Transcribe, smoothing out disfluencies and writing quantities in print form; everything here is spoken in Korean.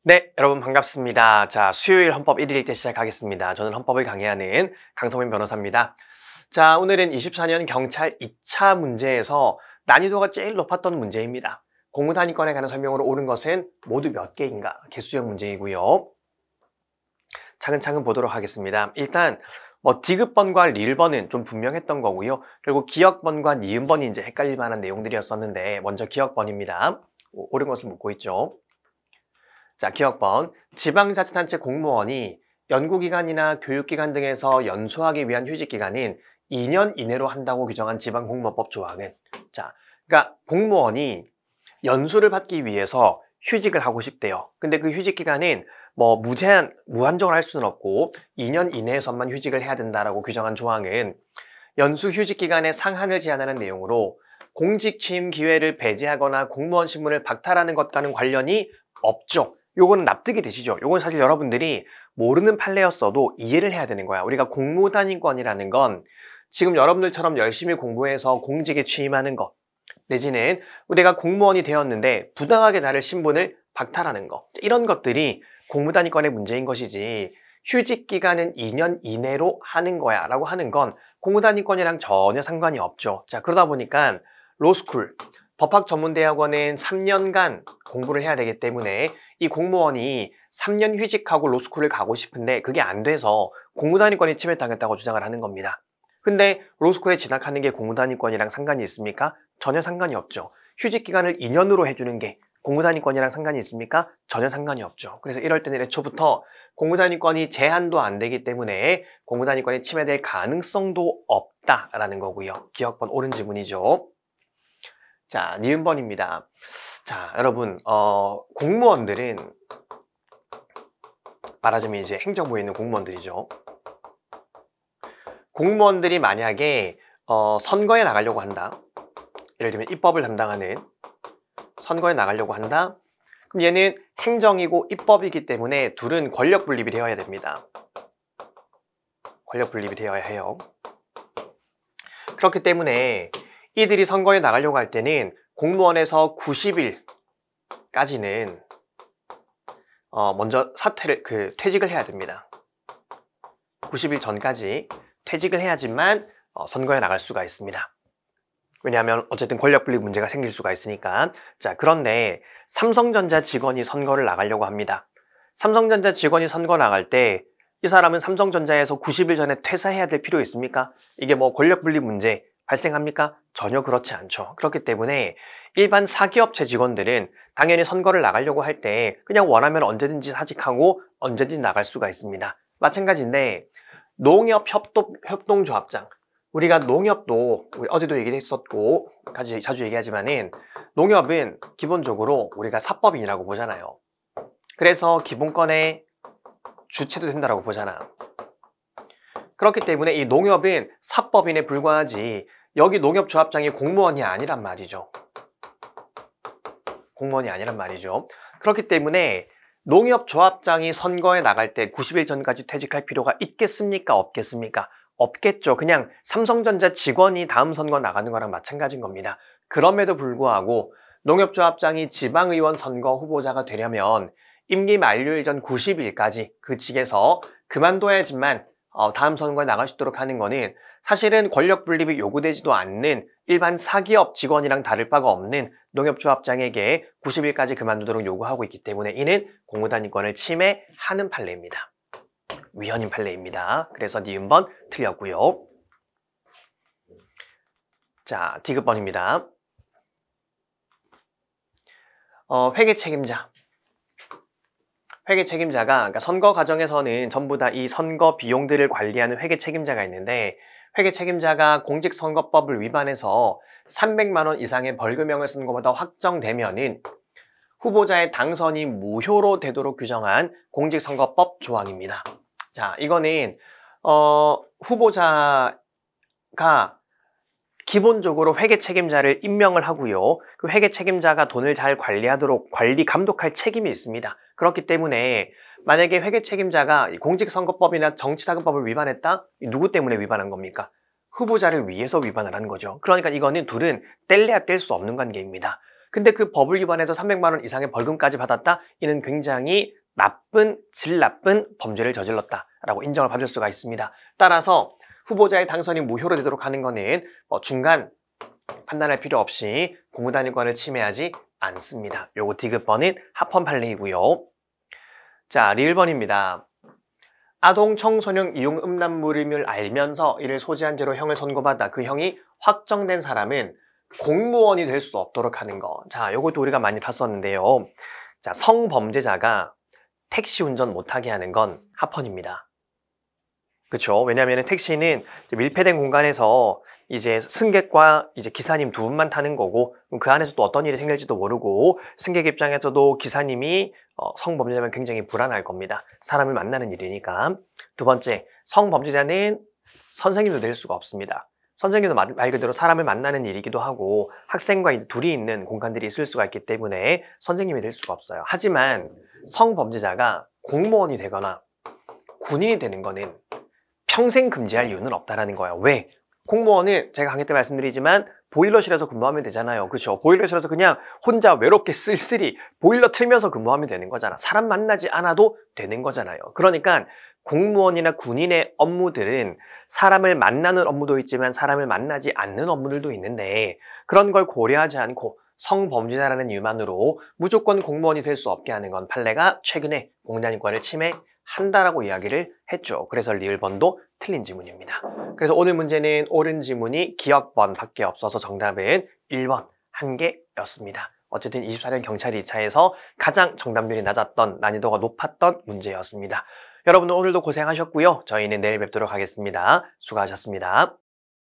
네, 여러분 반갑습니다. 자, 수요일 헌법 1일째 시작하겠습니다. 저는 헌법을 강의하는 강성민 변호사입니다. 자, 오늘은 24년 경찰 2차 문제에서 난이도가 제일 높았던 문제입니다. 공무단위권에 관한 설명으로 옳은 것은 모두 몇 개인가? 개수형 문제이고요. 차근차근 보도록 하겠습니다. 일단 디귿번과 릴번은 좀 분명했던 거고요. 그리고 기역번과 니은번이 이제 헷갈릴 만한 내용들이었었는데 먼저 기역번입니다. 옳은 것을 묻고 있죠. 자, 기억번. 지방자치단체 공무원이 연구기관이나 교육기관 등에서 연수하기 위한 휴직기간은 2년 이내로 한다고 규정한 지방공무원법 조항은, 자, 그러니까 공무원이 연수를 받기 위해서 휴직을 하고 싶대요. 근데 그 휴직기간은 무한정을 할 수는 없고 2년 이내에서만 휴직을 해야 된다라고 규정한 조항은 연수 휴직기간의 상한을 제한하는 내용으로 공직 취임 기회를 배제하거나 공무원 신분을 박탈하는 것과는 관련이 없죠. 요거는 납득이 되시죠? 요건 사실 여러분들이 모르는 판례였어도 이해를 해야 되는 거야. 우리가 공무단위권이라는 건 지금 여러분들처럼 열심히 공부해서 공직에 취임하는 것, 내지는 우리가 공무원이 되었는데 부당하게 나를 신분을 박탈하는 것, 이런 것들이 공무단위권의 문제인 것이지 휴직 기간은 2년 이내로 하는 거야 라고 하는 건 공무단위권이랑 전혀 상관이 없죠. 자, 그러다 보니까 로스쿨, 법학전문대학원은 3년간 공부를 해야 되기 때문에 이 공무원이 3년 휴직하고 로스쿨을 가고 싶은데 그게 안 돼서 공무단위권이 침해당했다고 주장을 하는 겁니다. 근데 로스쿨에 진학하는 게 공무단위권이랑 상관이 있습니까? 전혀 상관이 없죠. 휴직 기간을 2년으로 해주는 게 공무단위권이랑 상관이 있습니까? 전혀 상관이 없죠. 그래서 이럴 때는 애초부터 공무단위권이 제한도 안 되기 때문에 공무단위권이 침해될 가능성도 없다라는 거고요. 기억번 옳은 지문이죠. 자, 니은번입니다. 자, 여러분, 공무원들은 말하자면 이제 행정부에 있는 공무원들이죠. 공무원들이 만약에 선거에 나가려고 한다. 예를 들면 입법을 담당하는 선거에 나가려고 한다. 그럼 얘는 행정이고 입법이기 때문에 둘은 권력 분립이 되어야 됩니다. 권력 분립이 되어야 해요. 그렇기 때문에 이들이 선거에 나가려고 할 때는 공무원에서 90일까지는 먼저 퇴직을 해야 됩니다. 90일 전까지 퇴직을 해야지만 선거에 나갈 수가 있습니다. 왜냐하면 어쨌든 권력 분립 문제가 생길 수가 있으니까. 자, 그런데 삼성전자 직원이 선거를 나가려고 합니다. 삼성전자 직원이 선거 나갈 때 이 사람은 삼성전자에서 90일 전에 퇴사해야 될 필요 있습니까? 이게 권력 분립 문제 발생합니까? 전혀 그렇지 않죠. 그렇기 때문에 일반 사기업체 직원들은 당연히 선거를 나가려고 할 때 그냥 원하면 언제든지 사직하고 언제든지 나갈 수가 있습니다. 마찬가지인데 농협협동조합장, 우리가 농협도 어제도 얘기를 했었고 자주 얘기하지만은 농협은 기본적으로 우리가 사법인이라고 보잖아요. 그래서 기본권의 주체도 된다라고 보잖아. 그렇기 때문에 이 농협은 사법인에 불과하지 여기 농협조합장이 공무원이 아니란 말이죠. 공무원이 아니란 말이죠. 그렇기 때문에 농협조합장이 선거에 나갈 때 90일 전까지 퇴직할 필요가 있겠습니까? 없겠습니까? 없겠죠. 그냥 삼성전자 직원이 다음 선거 나가는 거랑 마찬가지인 겁니다. 그럼에도 불구하고 농협조합장이 지방의원 선거 후보자가 되려면 임기 만료일 전 90일까지 그 직에서 그만둬야지만 다음 선거에 나갈 수 있도록 하는 거는 사실은 권력 분립이 요구되지도 않는 일반 사기업 직원이랑 다를 바가 없는 농협조합장에게 90일까지 그만두도록 요구하고 있기 때문에 이는 공무단위권을 침해하는 판례입니다. 위헌인 판례입니다. 그래서 니은번 틀렸고요. 자, 디귿번입니다. 회계 책임자. 회계 책임자가, 그러니까 선거 과정에서는 전부 다 이 선거 비용들을 관리하는 회계 책임자가 있는데 회계 책임자가 공직선거법을 위반해서 300만 원 이상의 벌금형을 쓴 것보다 확정되면은 후보자의 당선이 무효로 되도록 규정한 공직선거법 조항입니다. 자, 이거는 후보자가 기본적으로 회계 책임자를 임명을 하고요. 그 회계 책임자가 돈을 잘 관리하도록 감독할 책임이 있습니다. 그렇기 때문에 만약에 회계 책임자가 공직선거법이나 정치자금법을 위반했다? 누구 때문에 위반한 겁니까? 후보자를 위해서 위반을 한 거죠. 그러니까 이거는 둘은 뗄래야 뗄 수 없는 관계입니다. 근데 그 법을 위반해서 300만 원 이상의 벌금까지 받았다? 이는 굉장히 질 나쁜 범죄를 저질렀다라고 인정을 받을 수가 있습니다. 따라서 후보자의 당선이 무효로 되도록 하는 거는 중간 판단할 필요 없이 공무단일권을 침해하지 않습니다. 요거 디귿번은 합헌 판례이고요. 자, 리을번입니다. 아동 청소년 이용 음란물임을 알면서 이를 소지한 죄로 형을 선고받아 그 형이 확정된 사람은 공무원이 될 수 없도록 하는 거. 자, 요것도 우리가 많이 봤었는데요. 자, 성범죄자가 택시 운전 못하게 하는 건 합헌입니다. 그렇죠? 왜냐하면 택시는 밀폐된 공간에서 이제 승객과 이제 기사님 두 분만 타는 거고, 그 안에서 또 어떤 일이 생길지도 모르고, 승객 입장에서도 기사님이 성범죄자면 굉장히 불안할 겁니다. 사람을 만나는 일이니까. 두 번째, 성범죄자는 선생님도 될 수가 없습니다. 선생님도 말 그대로 사람을 만나는 일이기도 하고, 학생과 이제 둘이 있는 공간들이 있을 수가 있기 때문에 선생님이 될 수가 없어요. 하지만 성범죄자가 공무원이 되거나 군인이 되는 거는 평생 금지할 이유는 없다라는 거예요. 왜? 공무원은 제가 강의 때 말씀드리지만 보일러실에서 근무하면 되잖아요. 그렇죠? 보일러실에서 그냥 혼자 외롭게 쓸쓸히 보일러 틀면서 근무하면 되는 거잖아. 사람 만나지 않아도 되는 거잖아요. 그러니까 공무원이나 군인의 업무들은 사람을 만나는 업무도 있지만 사람을 만나지 않는 업무들도 있는데 그런 걸 고려하지 않고 성범죄자라는 이유만으로 무조건 공무원이 될 수 없게 하는 건 판례가 최근에 공무단일권을 침해한다라고 이야기를 했죠. 그래서 리을번도 틀린 지문입니다. 그래서 오늘 문제는 옳은 지문이 기억번밖에 없어서 정답은 1번 한 개였습니다. 어쨌든 24년 경찰 2차에서 가장 정답률이 낮았던, 난이도가 높았던 문제였습니다. 여러분들 오늘도 고생하셨고요. 저희는 내일 뵙도록 하겠습니다. 수고하셨습니다.